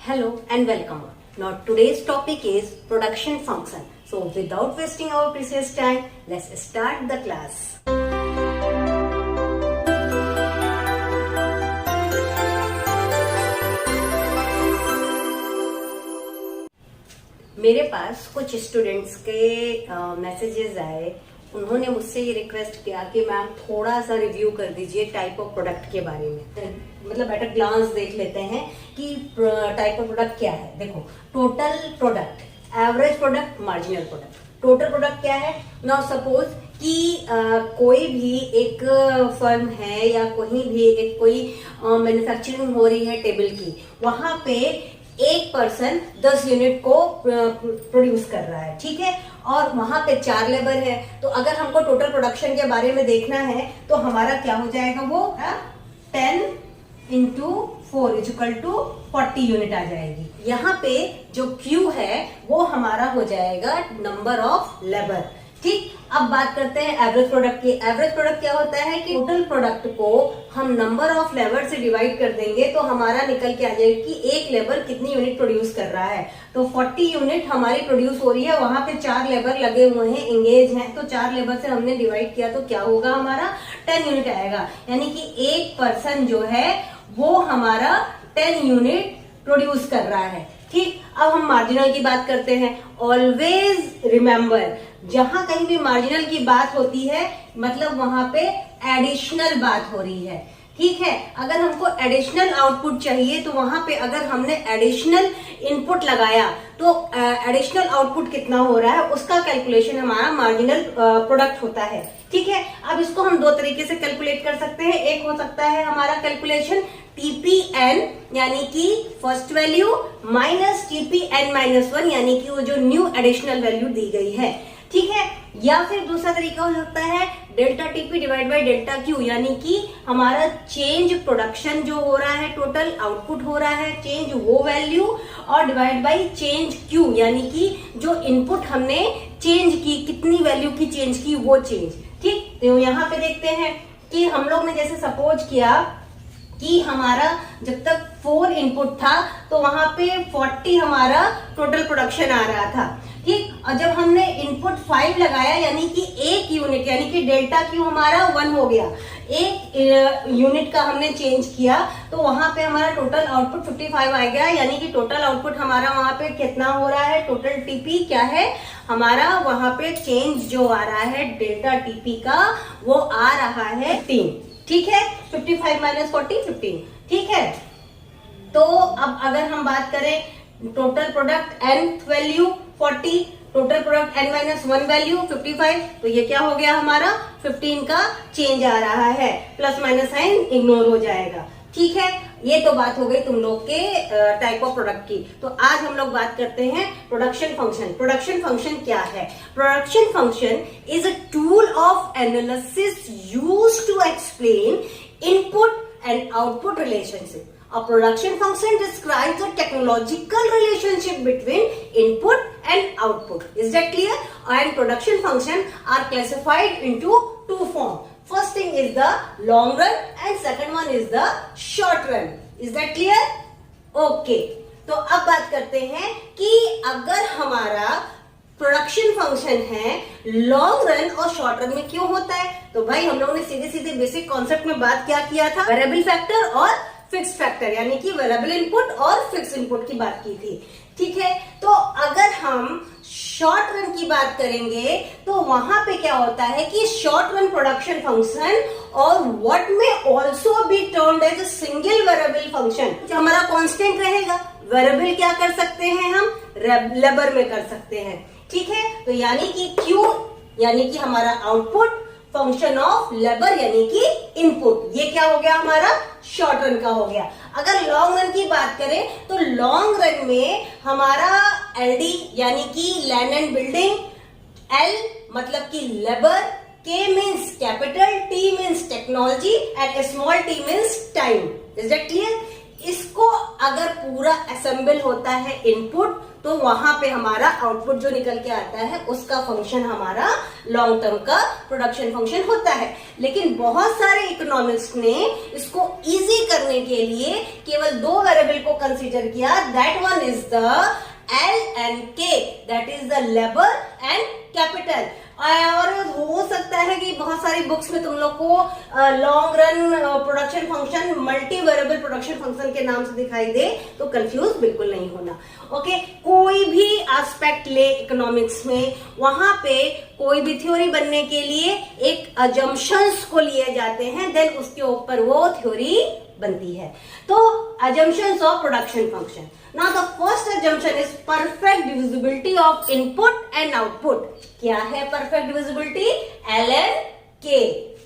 Hello and welcome. Now today's topic is production function. So without wasting our precious time, let's start the class. मेरे पास कुछ students के messages आए। उन्होंने मुझसे ये रिक्वेस्ट किया कि मैम थोड़ा सा रिव्यू कर दीजिए टाइप ऑफ प्रोडक्ट के बारे में, मतलब एट अ ग्लांस देख लेते हैं कि टाइप ऑफ प्रोडक्ट क्या है। देखो, total product, average product, marginal product. Total product क्या है? नाउ सपोज कि कोई भी एक फर्म है या कहीं भी एक कोई मैन्युफैक्चरिंग हो रही है टेबल की, वहां पे एक पर्सन 10 यूनिट को प्रोड्यूस कर रहा है, ठीक है, और वहां पे 4 लेबर है। तो अगर हमको टोटल प्रोडक्शन के बारे में देखना है तो हमारा क्या हो जाएगा, वो 10 इंटू 4 इक्वल टू 40 यूनिट आ जाएगी। यहाँ पे जो Q है वो हमारा हो जाएगा नंबर ऑफ लेबर, ठीक। अब बात करते हैं एवरेज प्रोडक्ट की। एवरेज प्रोडक्ट क्या होता है कि टोटल प्रोडक्ट को हम नंबर ऑफ लेबर से डिवाइड कर देंगे तो हमारा निकल के आ जाएगा कि एक लेबर कितनी यूनिट प्रोड्यूस कर रहा है। तो 40 यूनिट हमारी प्रोड्यूस हो रही है, वहां पे 4 लेबर लगे हुए हैं, एंगेज हैं, तो 4 लेबर से हमने डिवाइड किया तो क्या होगा, हमारा 10 यूनिट आएगा। यानी कि एक पर्सन जो है वो हमारा 10 यूनिट प्रोड्यूस कर रहा है, ठीक। अब हम मार्जिनल की बात करते हैं। ऑलवेज रिमेम्बर, जहां कहीं भी मार्जिनल की बात होती है मतलब वहां पे एडिशनल बात हो रही है, ठीक है। अगर हमको एडिशनल आउटपुट चाहिए तो वहां पे अगर हमने एडिशनल इनपुट लगाया तो एडिशनल आउटपुट कितना हो रहा है उसका कैलकुलेशन हमारा मार्जिनल प्रोडक्ट होता है, ठीक है। अब इसको हम दो तरीके से कैलकुलेट कर सकते हैं। एक हो सकता है हमारा कैलकुलेशन TPN यानी कि फर्स्ट वैल्यू माइनस TPN-1 यानी कि वो जो न्यू एडिशनल वैल्यू दी गई है, ठीक है। या फिर दूसरा तरीका हो सकता है delta TP divide by delta Q, यानी कि हमारा चेंज प्रोडक्शन जो हो रहा है, टोटल आउटपुट हो रहा है, चेंज वो वैल्यू और डिवाइड बाई चेंज Q, यानी कि जो इनपुट हमने चेंज की, कितनी वैल्यू की चेंज की, वो चेंज, ठीक। तो यहाँ पे देखते हैं कि हम लोग ने जैसे सपोज किया कि हमारा जब तक 4 इनपुट था तो वहां पे 40 हमारा टोटल प्रोडक्शन आ रहा था, ठीक। और जब हमने इनपुट 5 लगाया यानी कि एक यूनिट, यानी कि डेल्टा Q हमारा 1 हो गया, एक यूनिट का हमने चेंज किया तो वहां पे हमारा टोटल आउटपुट 55 आ गया। यानी कि टोटल आउटपुट हमारा वहां पे कितना हो रहा है, टोटल TP क्या है हमारा, वहां पे चेंज जो आ रहा है डेल्टा TP का वो आ रहा है 15, ठीक है। 55 माइनस 40 15, ठीक है। तो अब अगर हम बात करें total product nth value 40, total product n-1 value 55, तो ये क्या हो गया हमारा 15 का चेंज आ रहा है, प्लस माइनस साइन इग्नोर हो जाएगा, ठीक है। ये तो बात हो गई तुम लोग के टाइप ऑफ प्रोडक्ट की। तो आज हम लोग बात करते हैं प्रोडक्शन फंक्शन। प्रोडक्शन फंक्शन क्या है? Production function is a tool of analysis used to explain input and output relationship. A production function describes a technological relationship between input and output. Is that clear? And production functions are classified into 2 forms. First thing is the long run and second one is the short run. Is that clear? Okay. तो अब बात करते हैं कि अगर हमारा production function है long run और शॉर्ट रन में क्यों होता है, तो भाई हम लोगों ने सीधे सीधे बेसिक कॉन्सेप्ट में बात क्या किया था, वेरिएबल फैक्टर और फिक्स फैक्टर, यानी कि वेरिएबल इनपुट और फिक्स इनपुट की बात की थी, ठीक है। तो अगर हम शॉर्ट रन की बात करेंगे तो वहां पे क्या होता है कि शॉर्ट रन प्रोडक्शन फंक्शन और व्हाट में also be termed as a single variable function, हमारा कांस्टेंट रहेगा। वेरिएबल क्या कर सकते हैं हम, लेबर में कर सकते हैं, ठीक है। तो यानी कि Q यानी कि हमारा आउटपुट, फंक्शन ऑफ लेबर यानी कि इनपुट, ये क्या हो गया हमारा शॉर्ट रन का हो गया। अगर लॉन्ग रन की बात करें तो लॉन्ग रन में हमारा LD यानी कि लैंड एंड बिल्डिंग, L मतलब कि labour, K means capital, T means technology and small t means time. Is that clear? इसको अगर पूरा असेंबल होता है इनपुट, तो वहां पे हमारा आउटपुट जो निकल के आता है उसका फंक्शन हमारा लॉन्ग टर्म का प्रोडक्शन फंक्शन होता है। लेकिन बहुत सारे इकोनॉमिक्स ने इसको इजी करने के लिए केवल दो वेरिएबल को कंसीडर किया। That one is the L and K, that is the labour and capital. और हो सकता है कि बहुत सारी बुक्स में तुम लोग को long run production function multi variable production function के नाम से दिखाई दे, तो कंफ्यूज बिल्कुल नहीं होना। ओके, कोई भी एस्पेक्ट ले इकोनॉमिक्स में, वहां पे कोई भी थ्योरी बनने के लिए एक अजम्पशंस को लिए जाते हैं, देन उसके ऊपर वो थ्योरी बनती है। तो assumptions of production function. Now the first assumption is perfect divisibility of input and output. क्या है perfect divisibility? ln k.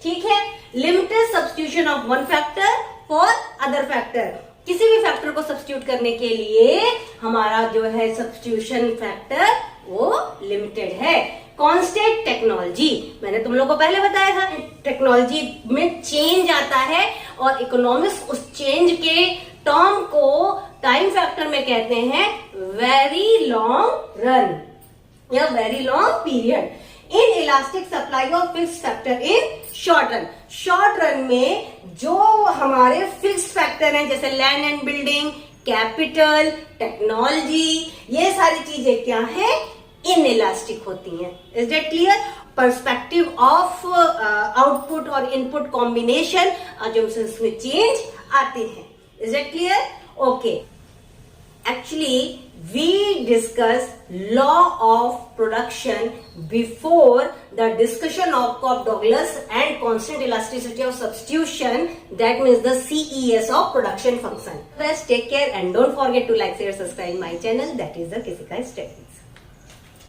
ठीक है, limited substitution of one factor for other factor. किसी भी फैक्टर को सब्स्टिट्यूट करने के लिए हमारा जो है सब्स्टिट्यूशन फैक्टर वो लिमिटेड है। कांस्टेंट टेक्नोलॉजी, मैंने तुम लोगों को पहले बताया था, टेक्नोलॉजी में चेंज आता है और इकोनॉमिक्स उस चेंज के टर्म को टाइम फैक्टर में कहते हैं वेरी लॉन्ग रन या very long period. In elastic supply of fix factor in short run, short run में जो हमारे फिक्स फैक्टर हैं जैसे land and building, capital, technology, ये सारी चीजें क्या है, इन इलास्टिक होती हैं। Is that clear? Perspective of output और इनपुट कॉम्बिनेशन अजम्पशंस में चेंज आते हैं। Is that clear? Okay, actually we discuss law of production before the discussion of Cobb-Douglas and constant elasticity of substitution, that means the CES of production function. Best, take care and don't forget to like, share, subscribe my channel, that is the Kisika Studies.